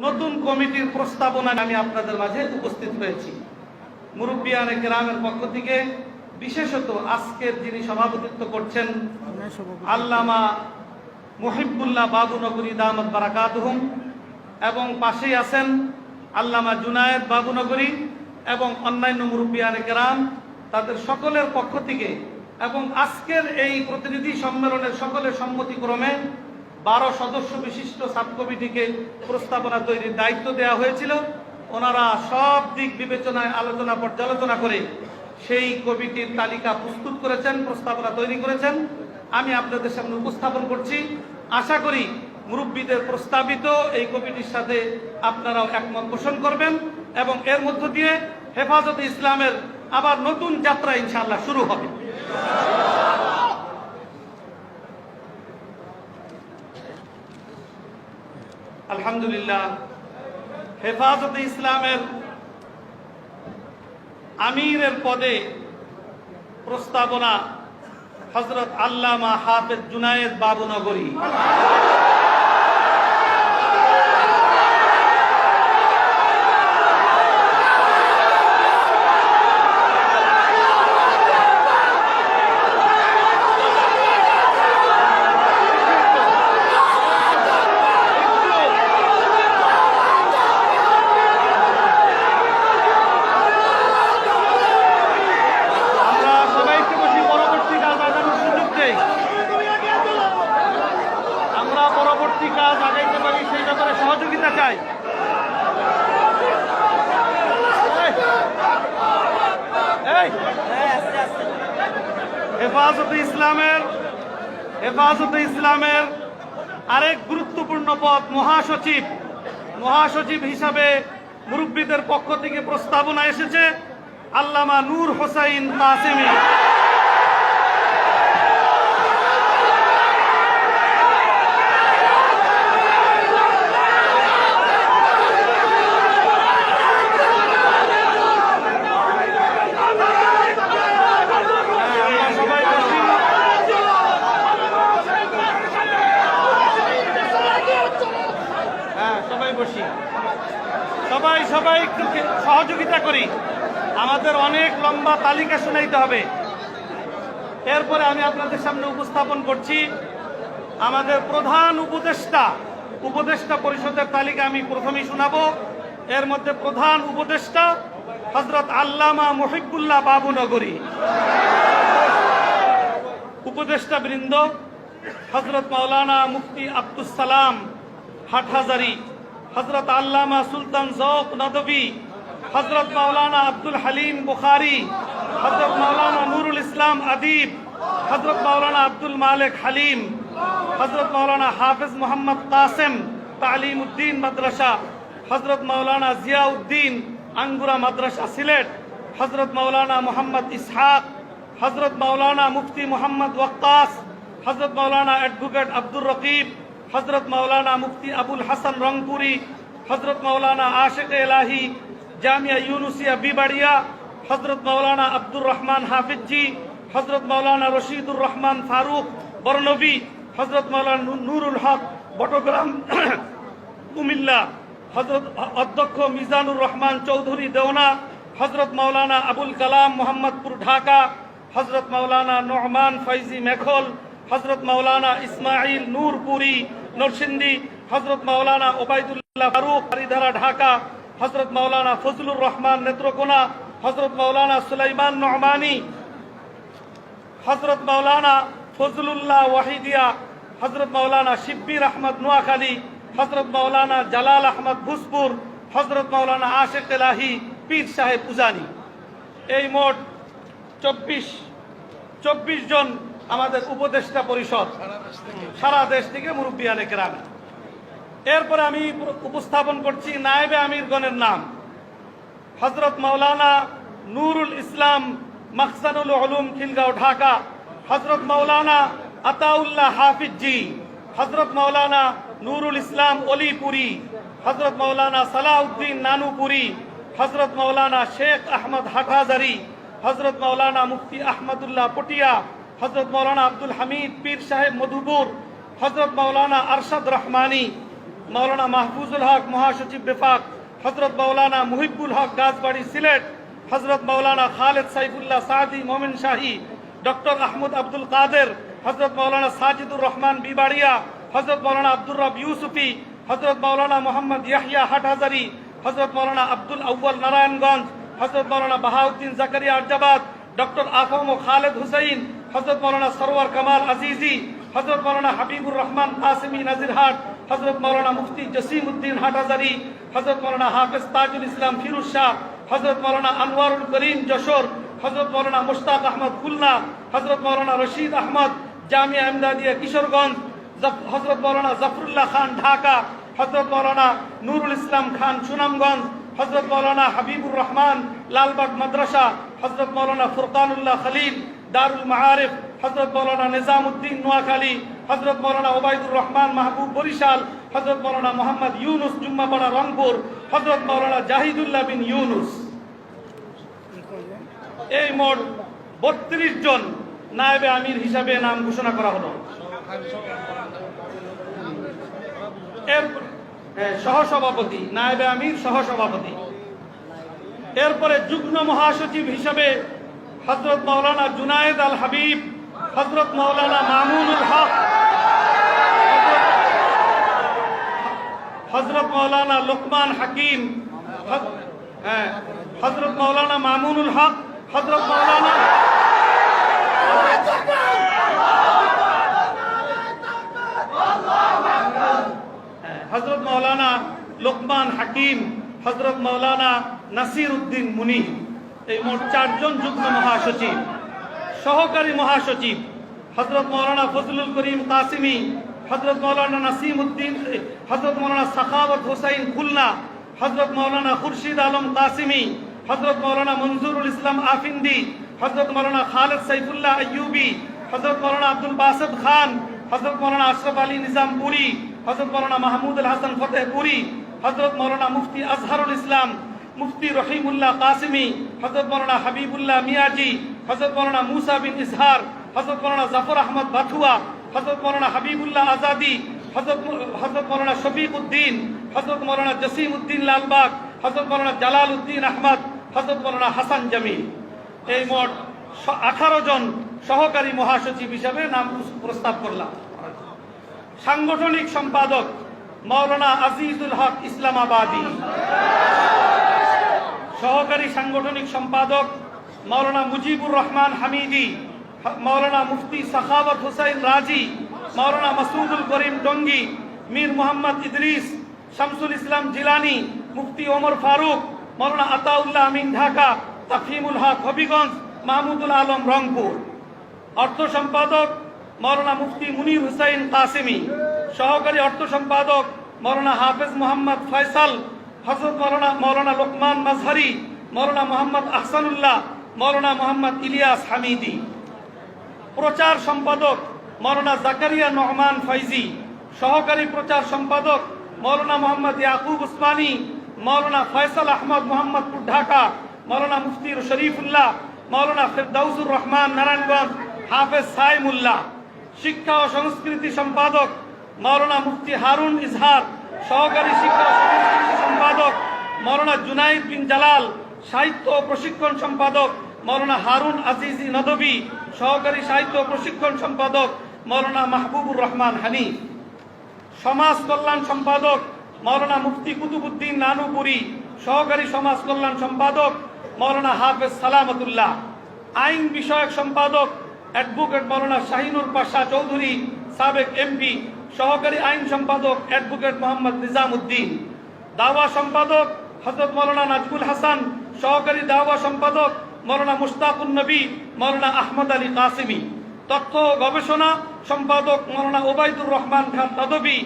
নতুন কমিটির প্রস্তাবনা আমি আপনাদের মাঝে উপস্থিত হয়েছি। মুরব্বিয়ানে কেরামের পক্ষ থেকে বিশেষত আজকের যিনি সভাপতিত্ব করছেন আল্লামা মুহিবুল্লাহ বাবুনগরী দামাত বারাকাতুহুম, এবং পাশেই আছেন আল্লামা জুনায়েদ বাবুনগরী এবং অন্যান্য মুরব্বিয়ানে কেরাম, তাদের সকলের পক্ষ থেকে এবং আজকের এই প্রতিনিধি সম্মেলনের সকলের সম্মতিক্রমে 12 সদস্য বিশিষ্ট সাব কমিটিকে প্রস্তাবনা তৈরির দায়িত্ব দেওয়া হয়েছিল। ওনারা সব দিক বিবেচনায় আলোচনা পর্যালোচনা করে সেই কমিটির তালিকা প্রস্তুত করেছেন, প্রস্তাবনা তৈরি করেছেন। আমি আপনাদের সামনে উপস্থাপন করছি। আশা করি মুরব্বীদের প্রস্তাবিত এই কমিটির সাথে আপনারাও একমত পোষণ করবেন এবং এর মধ্য দিয়ে হেফাজতে ইসলামের আবার নতুন যাত্রা ইনশাআল্লাহ শুরু হবে। আলহামদুলিল্লাহ, হেফাজতে ইসলামের আমিরের পদে প্রস্তাবনা হযরত আল্লামা হাফেজ জুনায়েদ বাবুনগরী। সহযোগিতা চাই। হেফাজতে ইসলামের আরেক গুরুত্বপূর্ণ পদ মহাসচিব হিসাবে মুরব্বীদের পক্ষ থেকে প্রস্তাবনা এসেছে আল্লামা নূর হোসাইন কাসেমি। সবাই একটু সহযোগিতা করি, আমাদের অনেক লম্বা তালিকা শুনাইতে হবে। এরপরে আমি আপনাদের সামনে উপস্থাপন করছি আমাদের প্রধান উপদেষ্টা পরিষদের তালিকা। আমি প্রথমেই শোনাবো। এর মধ্যে প্রধান উপদেষ্টা হযরত আল্লামা মুহিবুল্লাহ বাবুনগরী। উপদেষ্টা বৃন্দ হযরত মাওলানা মুফতি আব্দুস সালাম হাটহাজারী, হযরত আল্লামা সুলতান জৌক নদভী, হযরত মাওলানা আব্দুল হালিম বুখারী, হযরত মাওলানা নুরুল ইসলাম আদিব, হযরত মাওলানা আব্দুল মালিক হালিম, হযরত মাওলানা হাফেজ মোহাম্মদ কাসেম তালিমউদ্দিন মাদ্রাসা, হযরত মাওলানা জিয়াউদ্দিন আঙ্গুরা মাদ্রাসা সিলেট, হযরত মাওলানা মোহাম্মদ ইসহাক, হযরত মাওলানা মুফতি মোহাম্মদ ওয়াক্কাস, হযরত মাওলানা অ্যাডভোকেট আব্দুর রকিব, হযরত মাওলানা মুফতি আবুল হাসান রংপুরি, হযরত মাওলানা আশিক এলাহি জামিয়া ইউনুসিয়া বিবাড়িয়া, হযরত মাওলানা আব্দুর রহমান হাফিজি, হযরত মাওলানা রশিদুর রহমান ফারুক বরনবী, হযরত মাওলানা নুরুল হক বটগ্রাম কুমিল্লা, হযরত অধ্যক্ষ মিজানুর রহমান চৌধুরী দেওনা, হযরত মাওলানা আবুল কালাম মোহাম্মদপুর ঢাকা, হযরত মাওলানা নোমান ফৈজি মেখল, হযরত মাওলানা ইসমাইল নূরপুরি নরসিংদী, হযরত মাওলানা ওবায়দুল্লাহ ফারুক হরিধারা ঢাকা, হযরত মাওলানা ফজলুর রহমান নেত্রকোনা, হযরত মাওলানা সুলাইমান নোমানী, হযরত মাওলানা ফজলুল্লাহ ওয়াহিদিয়া, হযরত মাওলানা শিব্বির আহমদ নোয়াখালী, হযরত মাওলানা জালাল আহমদ ভুজপুর, হযরত মাওলানা আশিক এলাহি পীর সাহেব উজানি। এই মোট 24 জন আমাদের উপদেষ্টা পরিষদ, সারা দেশ থেকে মুরব্বিয়ানে কেরাম। এরপরে আমি উপস্থাপন করছি নায়েবে আমিরগণের নাম। হযরত মাওলানা নুরুল ইসলাম মাখজানুল উলুম খিলগাঁও ঢাকা, হযরত মাওলানা আতাউল্লাহ হাফিজি, হযরত মাওলানা নুরুল ইসলাম অলিপুরি, হযরত মাওলানা সালাউদ্দিন নানুপুরি, হযরত মাওলানা শেখ আহমদ হাটহাজারী, হযরত মাওলানা মুফতি আহমদুল্লাহ পটিয়া, হযরত মাওলানা আব্দুল হামিদ পীর সাহেব মধুপুর, হযরত মাওলানা আরশাদ রহমানী, মৌলানা মাহফুজুল হক মহাসচিব বিফাক, হযরত মাওলানা মুহিবুল হক গাছবাড়ি সিলেট, হযরত মাওলানা খালেদ সাইফুল্লাহ সাদি মোমিন শাহী, ডক্টর আহমদ আব্দুল কাদের, হযরত মাওলানা সাজিদুর রহমান বিবাড়িয়া, হযরত মাওলানা আব্দুর রব ইউসুফি, হযরত মাওলানা মোহাম্মদ ইয়াহিয়া হাটহাজারি, হযরত মাওলানা আব্দুল আউয়াল নারায়ণগঞ্জ, হযরত মাওলানা বাহাউদ্দিন জাকারিয়া আরজাবাদ, ডক্টর আফম ও খালেদ হুসাইন, হযরত মাওলানা সরওয়ার কামাল আজিজি, হযরত মাওলানা হাবিবুর রহমান কাসিমি নাজিরহাট, হযরত মাওলানা মুফতি জসিম উদ্দিন হাটহাজারি, হযরত মাওলানা হাফেজ তাজুল ইসলাম ফিরোজ শাহ, হযরত মাওলানা আনোয়ারুল করিম যশোর, হযরত মাওলানা মুশতাক আহমদ খুলনা, হযরত মাওলানা রশিদ আহমদ জামিয়া ইমদাদিয়া কিশোরগঞ্জ, হযরত মাওলানা জাফরুল্লাহ খান ঢাকা, হযরত মাওলানা নুরুল ইসলাম খান সুনামগঞ্জ, হযরত মাওলানা হাবিবুর রহমান লালবাগ মাদ্রাসা, হযরত মাওলানা ফুরকানুল্লাহ খলিল দারুল মাআরিফ, হযরত মাওলানা নিজামউদ্দিন নোয়াখালী, হযরত মাওলানা ওবায়দুর রহমান মাহবুব বরিশাল, হযরত মাওলানা মোহাম্মদ ইউনুস জুম্মাপাড়া রংপুর, হযরত মাওলানা জাহিদুল্লাহ বিন ইউনুস। এই মোট ৩২ জন নায়েবে আমির হিসাবে নাম ঘোষণা করা হলো। এর সহসভাপতি, নায়েবে আমির সহসভাপতি। এরপরে যুগ্ম মহাসচিব হিসাবে হযরত মাওলানা জুনায়েদ আল হাবিব, হযরত মাওলানা মামুনুল হক, হযরত মাওলানা লোকমান হাকিম, হযরত মাওলানা মামুনুল হক, হযরত মাওলানা হযরত মাওলানা লোকমান হাকিম, হযরত মাওলানা নাসির উদ্দিন মুনি। এই মোট 4 জন যুগ্ম মহাসচিব। সহকারী মহাসচিব হযরত মাওলানা ফজলুল করিম কাসিমি, হযরত মাওলানা নাসিম উদ্দিন, হযরত মাওলানা সাখাওয়াত হোসাইন খুলনা, হযরত মাওলানা খুরশিদ আলম কাসিমি, হযরত মাওলানা মনজুরুল ইসলাম আফিন্দি, হযরত মাওলানা খালেদ সাইফুল্লাহ আইয়ুবি, হযরত মাওলানা আব্দুল বাসিত খান, হযরত মাওলানা আশরাফ আলী নিজামপুরি, হযরত মাওলানা মাহমুদ আল হাসান ফতেহপুরি, হযরত মাওলানা মুফতি আজহারুল ইসলাম, মুফতি রহিমুল্লাহ কাসিমি, হযরত মাওলানা হাবিবুল্লাহ মিয়াজি, হযরত মাওলানা মুসা বিন ইজহার, হযরত মাওলানা জাফর আহমদ বাথুয়া, হযরত মাওলানা হাবিবুল্লাহ আজাদি, হযরত মাওলানা শফিক উদ্দিন, হযরত মাওলানা জসিম উদ্দিন লালবাগ, হযরত মাওলানা জালাল উদ্দিন আহমদ, হযরত মাওলানা হাসান জামিল। এই মোট 18 জন সহকারী মহাসচিব হিসাবে নাম প্রস্তাব করলাম। সাংগঠনিক সম্পাদক মাওলানা আজিজুল হক ইসলামাবাদী। সহকারী সাংগঠনিক সম্পাদক মাওলানা মুজিবুর রহমান হামিদি, মাওলানা মুফতি সাখাওয়াত হোসাইন রাজি, মাওলানা মাসুদুল করিম টঙ্গী, মীর মোহাম্মদ ইদ্রিস, শামসুল ইসলাম জিলানি, মুফতি ওমর ফারুক, মাওলানা আতাউল্লাহ আমিন ঢাকা, তাফহিমুল হক হবিগঞ্জ, মাহমুদুল আলম রংপুর। অর্থ সম্পাদক মাওলানা মুফতি মুনির হুসাইন কাসিমি। সহকারী অর্থ সম্পাদক মাওলানা হাফেজ মোহাম্মদ ফয়সাল, হযরত মাওলানা লোকমান মাজহারি, মাওলানা মোহাম্মদ আহসানুল্লাহ, মাওলানা মোহাম্মদ ইলিয়াস হামিদি। প্রচার সম্পাদক মাওলানা জাকারিয়া নহমান ফয়জি। সহকারী প্রচার সম্পাদক মাওলানা মোহাম্মদ ইয়াকুব উসমানী, মাওলানা ফয়সাল আহমদ মোহাম্মদপুর ঢাকা, মাওলানা মুফতি শরীফুল্লাহ, মাওলানা ফিরদাউসুর রহমান নারায়ণগঞ্জ, হাফেজ সাইমুল্লাহ। শিক্ষা ও সংস্কৃতি সম্পাদক মাওলানা মুফতি হারুন ইজহার। সহকারী শিক্ষা ও সংস্কৃতি সম্পাদক মাওলানা জুনাইদ বিন জালাল। সাহিত্য ও প্রশিক্ষণ সম্পাদক মাওলানা হারুন আজিজি নদভী। সহকারী সাহিত্য ও প্রশিক্ষণ সম্পাদক মাওলানা মাহবুবুর রহমান হানিফ। সমাজ কল্যাণ সম্পাদক মাওলানা মুফতি কুতুবুদ্দিন নানুপুরি। সহকারী সমাজ কল্যাণ সম্পাদক মাওলানা হাফেজ সালামতুল্লাহ। আইন বিষয়ক সম্পাদক অ্যাডভোকেট মাওলানা শাহিনুর পাশা চৌধুরী, সাবেক এমপি। সহকারী আইন সম্পাদক অ্যাডভোকেট মোহাম্মদ নিজামউদ্দিন। দাওয়া সম্পাদক হযরত মাওলানা নাজমুল হাসান। সহকারী দাওয়া সম্পাদক মাওলানা মুশতাকুন নবী, মাওলানা আহমদ আলী কাসিমি। তথ্য ও গবেষণা সম্পাদক মাওলানা ওবায়দুর রহমান খান নদভী।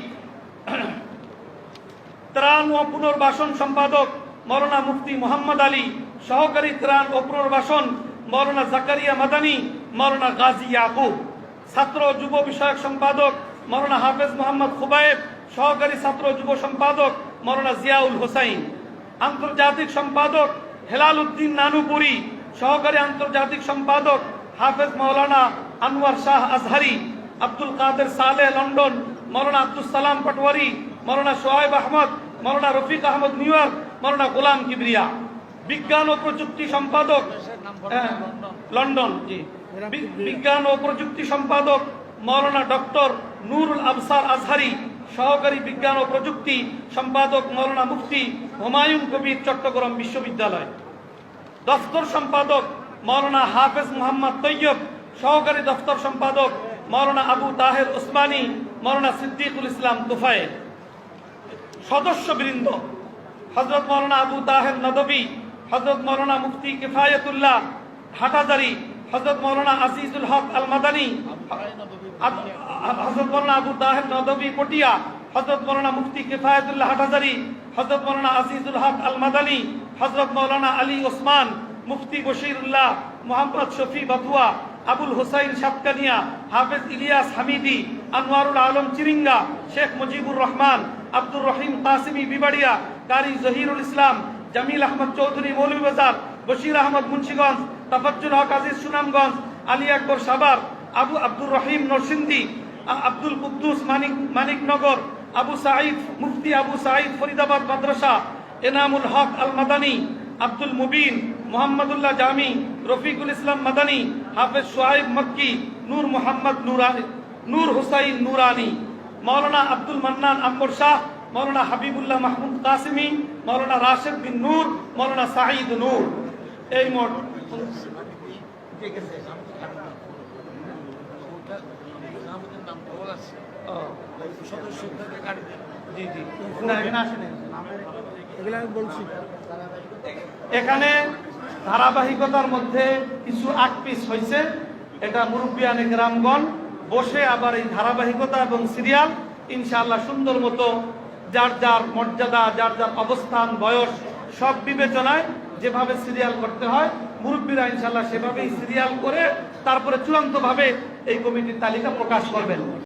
ত্রাণ ও পুনর্বাসন সম্পাদক মাওলানা মুফতি মোহাম্মদ আলী। সহকারী ত্রাণ ও পুনর্বাসন মাওলানা জাকারিয়া মাদানী, মাওলানা গাজী ইয়াকুব। ছাত্র ও যুব বিষয়ক সম্পাদক মাওলানা হাফেজ মোহাম্মদ খুবাইব। সহকারী ছাত্র যুব সম্পাদক মাওলানা জিয়াউল হোসাইন। আন্তর্জাতিক সম্পাদক হেলাল উদ্দিন নানুপুরি। সহকারী আন্তর্জাতিক সম্পাদক হাফেজ মাওলানা আনোয়ার শাহ আজহারি। আব্দুল কাদের সালেহ লন্ডন, মাওলানা আব্দুল সালাম পাটোয়ারি, মৌলানা সোহাইব আহমদ, মৌলানা রফিক আহমদ নিউ ইয়র্ক, মৌলানা গোলাম কিবরিয়া। বিজ্ঞান ও প্রযুক্তি সম্পাদক লন্ডন, জি। বিজ্ঞান ও প্রযুক্তি সম্পাদক মৌলানা ডক্টর নুরুল আবসার আজহারি। সহকারী বিজ্ঞান ও প্রযুক্তি সম্পাদক মৌলানা মুফতি হুমায়ুন কবির, চট্টগ্রাম বিশ্ববিদ্যালয়। দফতর সম্পাদক মৌলানা হাফেজ মোহাম্মদ তৈয়ব। সহকারী দফতর সম্পাদক মৌলানা আবু তাহের ওসমানী, মৌলানা সিদ্দিকুল ইসলাম তুফায়েল। সদস্যবৃন্দ হযরত মৌলানা আবু তাহের নদভী, হযরত মৌলানা মুফতি কিফায়াতুল্লাহ হাটাজারি, হযরত মৌলানা আজিজুল হক আল মাদানী, হযরত মৌলানা আবু তাহের নদভী পটিয়া, হযরত মৌলানা মুফতি কিফায়াতুল্লাহ হাটাজারি, হযরত মৌলানা আজিজুল হক আল মাদানী, হযরত মৌলানা আলী ওসমান, মুফতি বশিরুল্লাহ, মোহাম্মদ শফি বাতুয়া, আবুল হুসাইন সাতকানিয়া, হাফেজ ইলিয়াস হামিদি, আনোয়ারুল আলম চিরিঙ্গা, শেখ মুজিবুর রহমান, আব্দুর রহিম কাসিমি বিবাড়িয়া, কারি জহিরুল ইসলাম, জামিল আহমদ চৌধুরী মৌলভীবাজার, বশির আহমদ মুন্সিগঞ্জ, তাফাজ্জুল হক আজিজ সুনামগঞ্জ, আলী আকবর সাভার, আব্দুর রহিম নরসিংদী, আব্দুল কুদ্দুস মানিকনগর, আবু সাঈদ মুফতি আবু সাঈদ ফরিদাবাদ মাদ্রাসা, এনামুল হক আল মাদানী, আব্দুল মুবিন, মোহাম্মদুল্লাহ জামি, রফিকুল ইসলাম মাদানী, হাফেজ সোহাইব মক্কি, নূর মোহাম্মদ নুরানি, নূর হুসাইন নুরানি, মৌলানা আব্দুল মান্নান আম্বর শাহ, মৌলানা হাবিবুল্লাহ মাহমুদ কাসিমি, মৌলানা রাশেদ বিন নূর, মৌলানা সাঈদ নূর। এই মোট এখানে ধারাবাহিকতার মধ্যে কিছু আকপিস হয়েছে। এটা মুরব্বিয়ানে কেরামগণ বসে আবার এই ধারাবাহিকতা এবং সিরিয়াল ইনশাআল্লাহ সুন্দর মতো যার যার মর্যাদা, যার যার অবস্থান, বয়স সব বিবেচনায় যেভাবে সিরিয়াল করতে হয় মুরব্বীরা ইনশাআল্লাহ সেভাবেই সিরিয়াল করে তারপরে চূড়ান্তভাবে এই কমিটির তালিকা প্রকাশ করবেন।